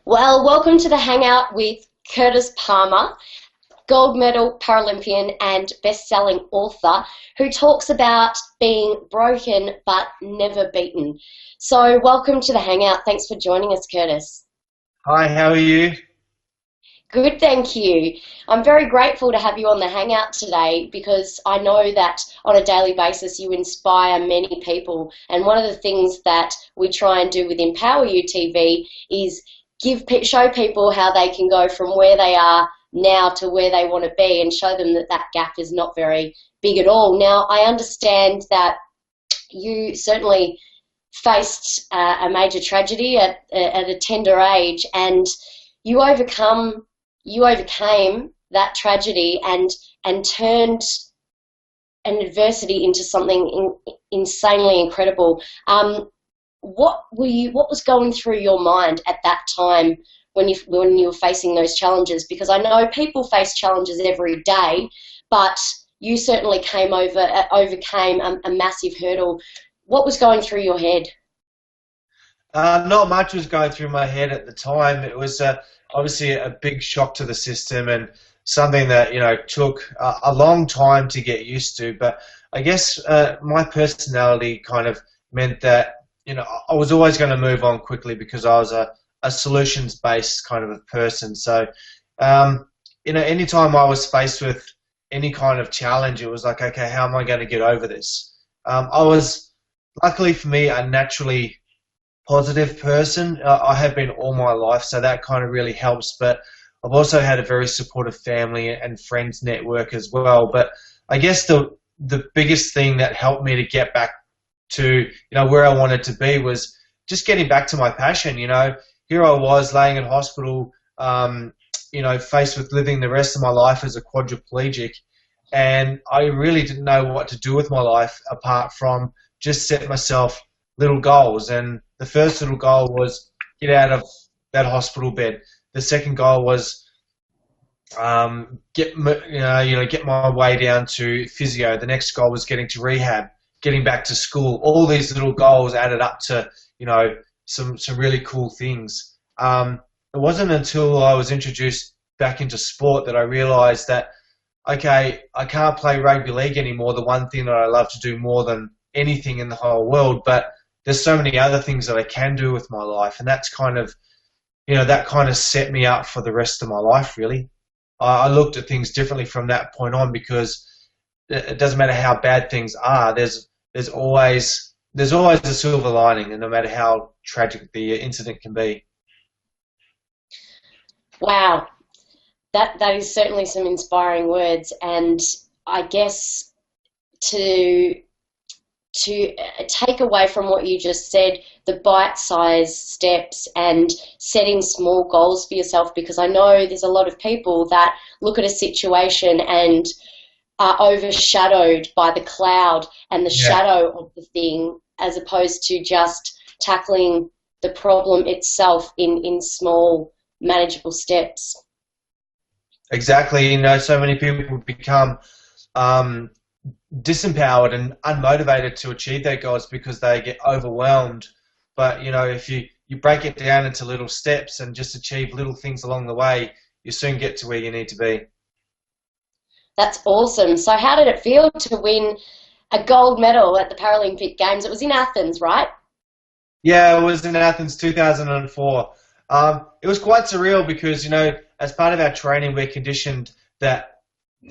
Well, welcome to the Hangout with Curtis Palmer, gold medal Paralympian and best-selling author who talks about being broken but never beaten. So welcome to the Hangout. Thanks for joining us, Curtis. Hi, how are you? Good, thank you. I'm very grateful to have you on the Hangout today because I know that on a daily basis you inspire many people. And one of the things that we try and do with EmpoweryouTV is show people how they can go from where they are now to where they want to be and show them that that gap is not very big at all. Now, I understand that you certainly faced a major tragedy at a tender age, and you overcame that tragedy and turned an adversity into something insanely incredible. What was going through your mind at that time when you were facing those challenges? Because I know people face challenges every day, but you certainly overcame a massive hurdle. What was going through your head? Not much was going through my head at the time. It was obviously a big shock to the system and something that took a long time to get used to. But I guess my personality kind of meant that I was always going to move on quickly because I was a solutions-based kind of a person. So anytime I was faced with any kind of challenge, it was like, okay, how am I going to get over this? I was, luckily for me, a naturally positive person. I have been all my life, so that kind of really helps. But I've also had a very supportive family and friends network as well. But I guess the biggest thing that helped me to get back to where I wanted to be was just getting back to my passion. Here I was laying in hospital, faced with living the rest of my life as a quadriplegic, and I really didn't know what to do with my life apart from just set myself little goals. And the first little goal was get out of that hospital bed. The second goal was get my way down to physio. The next goal was getting to rehab, getting back to school. All these little goals added up to some really cool things. It wasn't until I was introduced back into sport that I realized that, okay, I can't play rugby league anymore, the one thing that I love to do more than anything in the whole world, but there's so many other things that I can do with my life, and that's kind of, that kind of set me up for the rest of my life, really. I looked at things differently from that point on because it doesn't matter how bad things are, there's always a silver lining, and no matter how tragic the incident can be. Wow, that is certainly some inspiring words, and I guess to take away from what you just said, the bite-sized steps and setting small goals for yourself, because I know there's a lot of people that look at a situation and are overshadowed by the cloud and the shadow of the thing, as opposed to just tackling the problem itself in small, manageable steps. Exactly. So many people become disempowered and unmotivated to achieve their goals because they get overwhelmed. But if you break it down into little steps and just achieve little things along the way, you soon get to where you need to be. That's awesome. So how did it feel to win a gold medal at the Paralympic Games? It was in Athens, right? Yeah, it was in Athens 2004. It was quite surreal because, as part of our training, we're conditioned that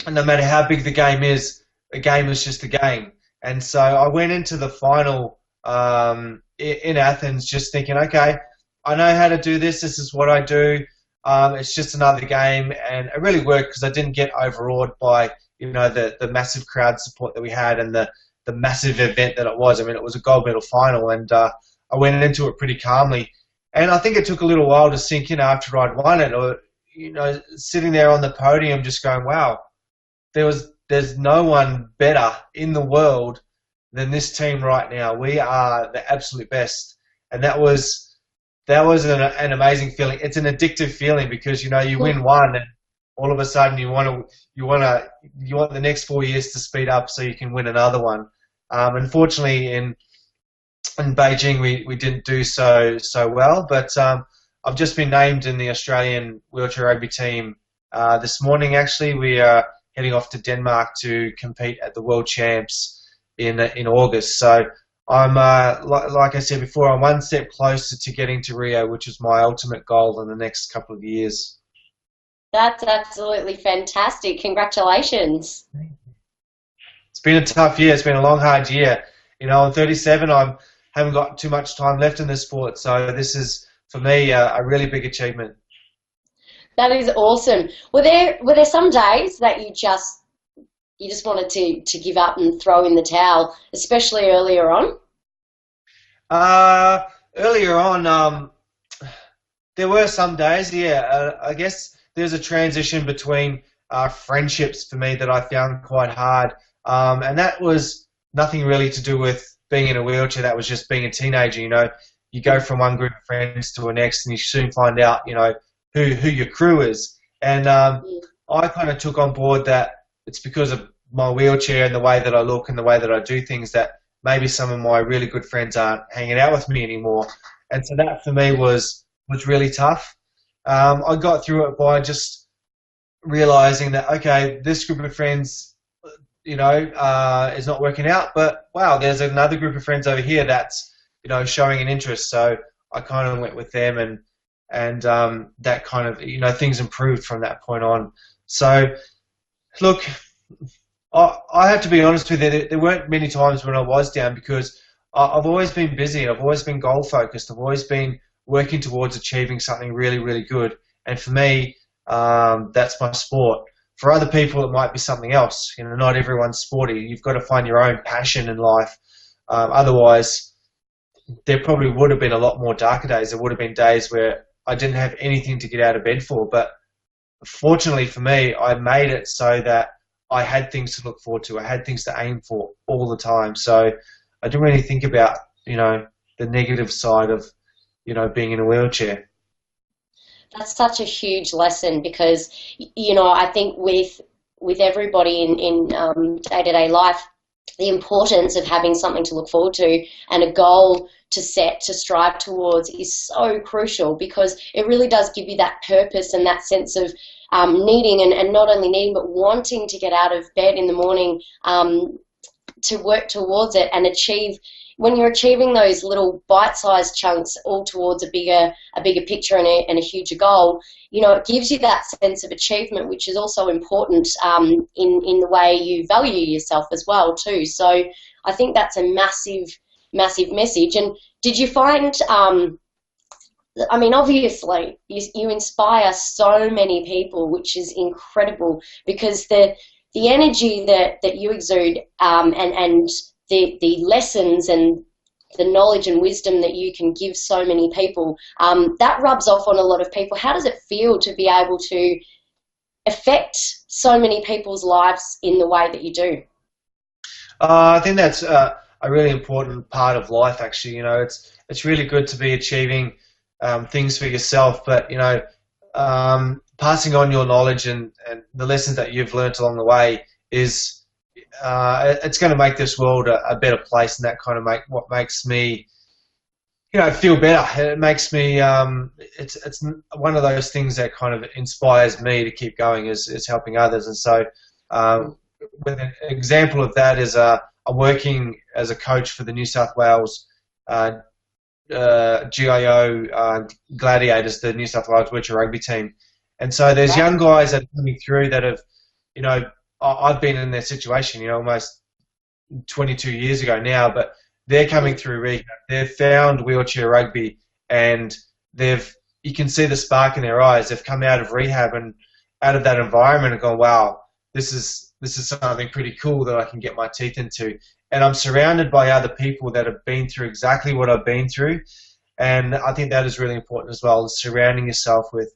no matter how big the game is, a game is just a game. And so I went into the final in Athens just thinking, okay, I know how to do this. This is what I do. It's just another game. And it really worked because I didn't get overawed by, the massive crowd support that we had and the massive event that it was. I mean, it was a gold medal final, and I went into it pretty calmly. And I think it took a little while to sink in after I'd won it, or, sitting there on the podium just going, wow, there's no one better in the world than this team right now. We are the absolute best. And that was an amazing feeling. It's an addictive feeling because, you win one and all of a sudden you want the next 4 years to speed up so you can win another one. Unfortunately, in Beijing we didn't do so well, but I've just been named in the Australian wheelchair rugby team this morning. Actually, we are heading off to Denmark to compete at the World Champs in August. So I'm like I said before, I'm one step closer to getting to Rio, which is my ultimate goal in the next couple of years. That's absolutely fantastic. Congratulations. It's been a tough year. It's been a long, hard year. You know, I'm 37. I haven't got too much time left in the sport, so this is, for me, a really big achievement. That is awesome. Were there some days that you just wanted to give up and throw in the towel, especially earlier on? Earlier on, there were some days, yeah. I guess there's a transition between friendships for me that I found quite hard. And that was nothing really to do with being in a wheelchair. That was just being a teenager, you know. You go from one group of friends to the next and you soon find out, you know, who your crew is. And I kind of took on board that it's because of my wheelchair and the way that I look and the way that I do things that maybe some of my really good friends aren't hanging out with me anymore. And so that for me was really tough. I got through it by just realizing that, okay, this group of friends, you know, is not working out, but wow, there's another group of friends over here that's, you know, showing an interest. So I kind of went with them, and that kind of, you know, things improved from that point on. So look, I have to be honest with you, there weren't many times when I was down, because I've always been busy. I've always been goal focused. I've always been working towards achieving something really, really good. And for me, that's my sport. For other people, it might be something else. You know, not everyone's sporty. You've got to find your own passion in life. Otherwise, there probably would have been a lot more darker days. There would have been days where I didn't have anything to get out of bed for. But fortunately for me, I made it so that I had things to look forward to. I had things to aim for all the time. So I didn't really think about, you know, the negative side of, you know, being in a wheelchair. That's such a huge lesson, because, you know, I think with everybody in day-to-day life, the importance of having something to look forward to and a goal to set, to strive towards, is so crucial, because it really does give you that purpose and that sense of needing, and not only needing, but wanting to get out of bed in the morning to work towards it and achieve. When you're achieving those little bite-sized chunks all towards a bigger picture and a huger goal, you know, it gives you that sense of achievement, which is also important in the way you value yourself as well too. So I think that's a massive, massive message. And did you find, I mean, obviously you inspire so many people, which is incredible, because the energy that you exude and the lessons and the knowledge and wisdom that you can give so many people, that rubs off on a lot of people. How does it feel to be able to affect so many people's lives in the way that you do? I think that's a really important part of life, actually. You know, it's really good to be achieving things for yourself, but, you know, passing on your knowledge and the lessons that you've learnt along the way is it's going to make this world a better place, and that kind of what makes me, you know, feel better. It makes me it's one of those things that kind of inspires me to keep going, is helping others. And so with an example of that is I'm working as a coach for the New South Wales GIO Gladiators, the New South Wales wheelchair rugby team. And so there's young guys that are coming through that have, you know, I've been in their situation, you know, almost 22 years ago now, but they're coming through rehab. They've found wheelchair rugby, and you can see the spark in their eyes. They've come out of rehab and out of that environment and gone, wow, this is something pretty cool that I can get my teeth into. And I'm surrounded by other people that have been through exactly what I've been through. And I think that is really important as well, surrounding yourself with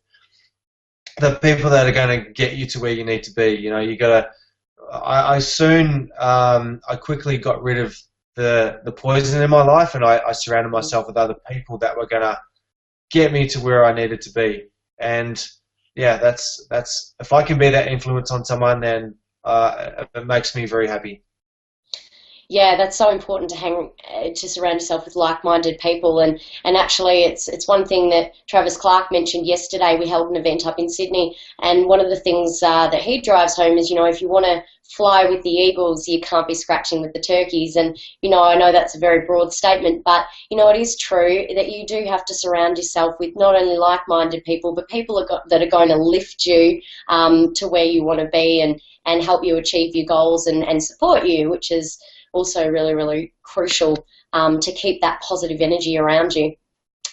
the people that are going to get you to where you need to be. You know, you got to. I quickly got rid of the poison in my life, and I surrounded myself with other people that were going to get me to where I needed to be. And yeah, that's if I can be that influence on someone, then it makes me very happy. Yeah, that's so important to to surround yourself with like-minded people, and actually, it's one thing that Travis Clark mentioned yesterday. We held an event up in Sydney, and one of the things that he drives home is, if you want to fly with the eagles, you can't be scratching with the turkeys. And I know that's a very broad statement, but it is true that you do have to surround yourself with not only like-minded people, but people that are going to lift you to where you want to be and help you achieve your goals and support you, which is also really, really crucial to keep that positive energy around you.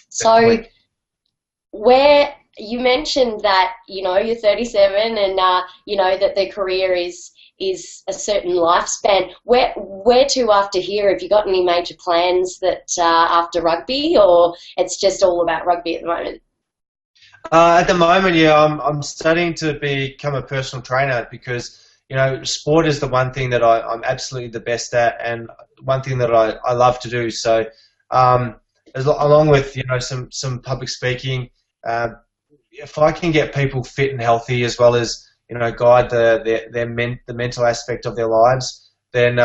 So Definitely. where you mentioned that, you're 37 and, that the career is a certain lifespan. Where to after here? Have you got any major plans that after rugby, or it's just all about rugby at the moment? At the moment, yeah, I'm studying to become a personal trainer because sport is the one thing that I'm absolutely the best at, and one thing that I love to do. So, along with some public speaking, if I can get people fit and healthy as well as guide the mental aspect of their lives, then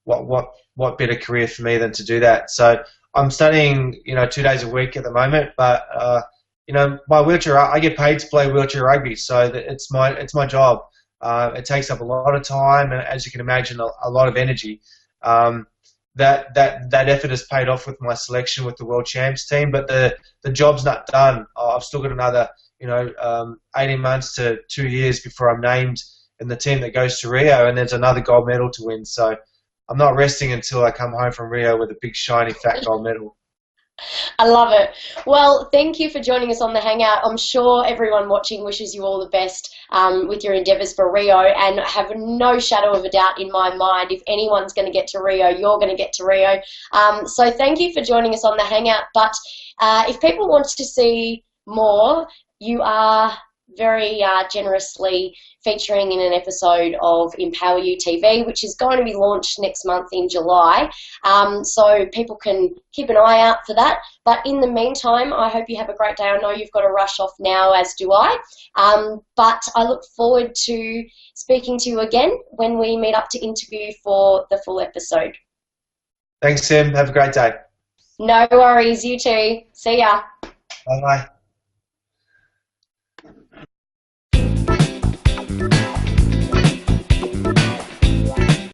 what better career for me than to do that? So I'm studying 2 days a week at the moment, but my wheelchair, I get paid to play wheelchair rugby, so it's my job. It takes up a lot of time, and as you can imagine, a lot of energy. That effort has paid off with my selection with the World Champs team, but the job's not done. I've still got another 18 months to 2 years before I'm named in the team that goes to Rio, and there's another gold medal to win. So I'm not resting until I come home from Rio with a big shiny fat gold medal. I love it. Well, thank you for joining us on the Hangout. I'm sure everyone watching wishes you all the best with your endeavours for Rio, and I have no shadow of a doubt in my mind, if anyone's going to get to Rio, you're going to get to Rio. So thank you for joining us on the Hangout. But if people want to see more, you are very generously featuring in an episode of Empower You TV, which is going to be launched next month in July. So people can keep an eye out for that. But in the meantime, I hope you have a great day. I know you've got to rush off now, as do I. But I look forward to speaking to you again when we meet up to interview for the full episode. Thanks, Tim. Have a great day. No worries. You too. See ya. Bye-bye.